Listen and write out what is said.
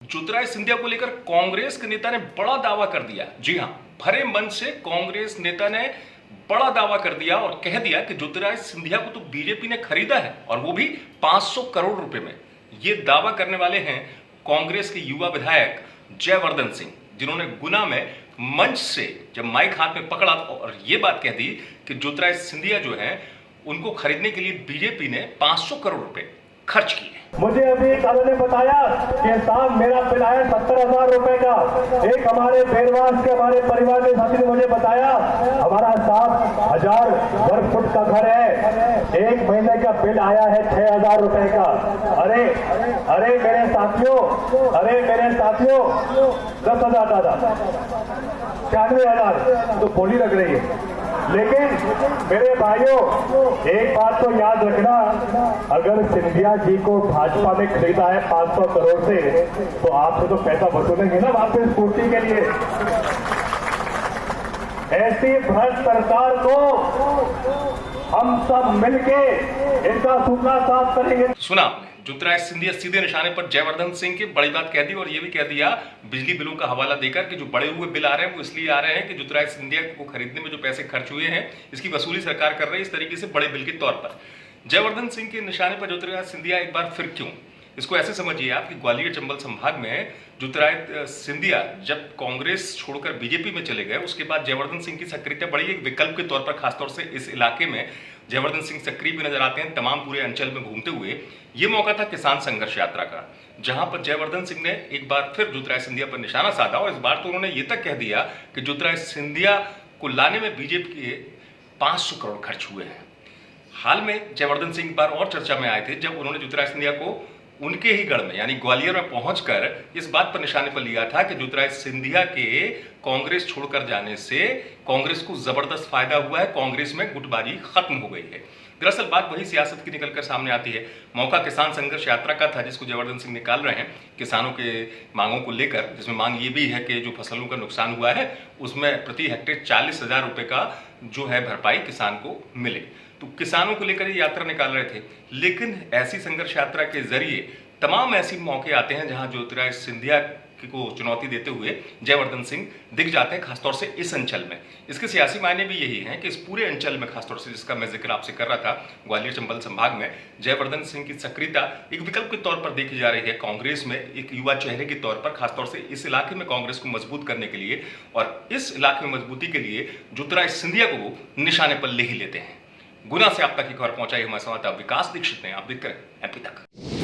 ज्योतिरादित्य सिंधिया को लेकर कांग्रेस के नेता ने बड़ा दावा कर दिया। जी हां, भरे मन से कांग्रेस नेता ने बड़ा दावा कर दिया और कह दिया कि ज्योतिरादित्य सिंधिया को तो बीजेपी ने खरीदा है और वो भी 500 करोड़ रुपए में। ये दावा करने वाले हैं कांग्रेस के युवा विधायक जयवर्धन सिंह, जिन्होंने गुना में मंच से जब माइक हाथ में पकड़ा और ये बात कह दी कि ज्योतिरादित्य सिंधिया जो है उनको खरीदने के लिए बीजेपी ने 500 करोड़ रुपए खर्च किए। मुझे अभी कालों ने बताया कि साहब मेरा बिल आया 70,000 रुपए का। एक हमारे बेरवास के हमारे परिवार के साथी ने मुझे बताया हमारा 7,000 वर्ग फुट का घर है, एक महीने का बिल आया है 6,000 रुपए का। अरे मेरे साथियों 10,000 दादा 96,000 तो बोली लग रही है। लेकिन मेरे भाइयों एक बात तो याद रखना, अगर सिंधिया जी को भाजपा ने खरीदा है 500 करोड़ से तो आपसे तो पैसा वसूलेंगे ना वापस पूर्ति के लिए। ऐसी भ्रष्ट सरकार को हम सब मिलके इनका सूखा साफ करेंगे। सुना आपने, ज्योतिरादित्य सिंधिया सीधे निशाने पर जयवर्धन सिंह की बड़ी बात कह दी और ये भी कह दिया बिजली बिलों का हवाला देकर कि जो बड़े हुए बिल आ रहे हैं वो इसलिए आ रहे हैं कि ज्योतिरादित्य सिंधिया को खरीदने में जो पैसे खर्च हुए हैं इसकी वसूली सरकार कर रही है, इस तरीके से बड़े बिल के तौर पर। जयवर्धन सिंह के निशाने पर ज्योतिरादित्य सिंधिया एक बार फिर क्यों? इसको ऐसे समझिए आप कि ग्वालियर चंबल संभाग में ज्योतिरादित्य सिंधिया जब कांग्रेस छोड़कर बीजेपी में चले गए, उसके बाद जयवर्धन सिंह की सक्रियता बढ़ी एक विकल्प के तौर पर। खासतौर से इस इलाके में जयवर्धन सिंह सक्रिय भी नजर आते हैं तमाम पूरे अंचल में घूमते हुए। ये मौका था किसान संघर्ष यात्रा का, जहां पर जयवर्धन सिंह ने एक बार फिर ज्योतिरादित्य सिंधिया पर निशाना साधा और इस बार तो उन्होंने ये तक कह दिया कि ज्योतिरादित्य सिंधिया को लाने में बीजेपी के 500 करोड़ खर्च हुए हैं। हाल में जयवर्धन सिंह एक बार और चर्चा में आए थे जब उन्होंने ज्योतिरादित्य सिंधिया को उनके ही गढ़ में यानी ग्वालियर में पहुंचकर इस बात पर निशाने पर लिया था कि ज्योतिरादित्य सिंधिया के कांग्रेस छोड़कर जाने से कांग्रेस को जबरदस्त फायदा हुआ है, कांग्रेस में गुटबाजी खत्म हो गई है। दरअसल बात वही सियासत की निकलकर सामने आती है। मौका किसान संघर्ष यात्रा का था जिसको जयवर्धन सिंह निकाल रहे हैं किसानों के मांगों को लेकर, जिसमें मांग ये भी है कि जो फसलों का नुकसान हुआ है उसमें प्रति हेक्टेयर 40,000 रुपए का जो है भरपाई किसान को मिले। तो किसानों को लेकर ये यात्रा निकाल रहे थे, लेकिन ऐसी संघर्ष यात्रा के जरिए तमाम ऐसे मौके आते हैं जहां ज्योतिरादित्य सिंधिया को चुनौती देते हुए जयवर्धन सिंह दिख जाते हैं, खासतौर से इस अंचल में। इसके सियासी मायने भी यही हैं कि इस पूरे अंचल में, खासतौर से जिसका मैं जिक्र आपसे कर रहा था, ग्वालियर चंबल संभाग में जयवर्धन सिंह की सक्रियता एक विकल्प के तौर पर देखी जा रही है कांग्रेस में, एक युवा चेहरे के तौर पर, खासतौर से इस इलाके में कांग्रेस को मजबूत करने के लिए। और इस इलाके में मजबूती के लिए ज्योतिरादित्य सिंधिया को वो निशाने पर ले ही लेते हैं। गुना से आप तक की खबर पहुंचाई हमारे संवाददाता विकास दीक्षित ने। आप देखकर एमपी तक।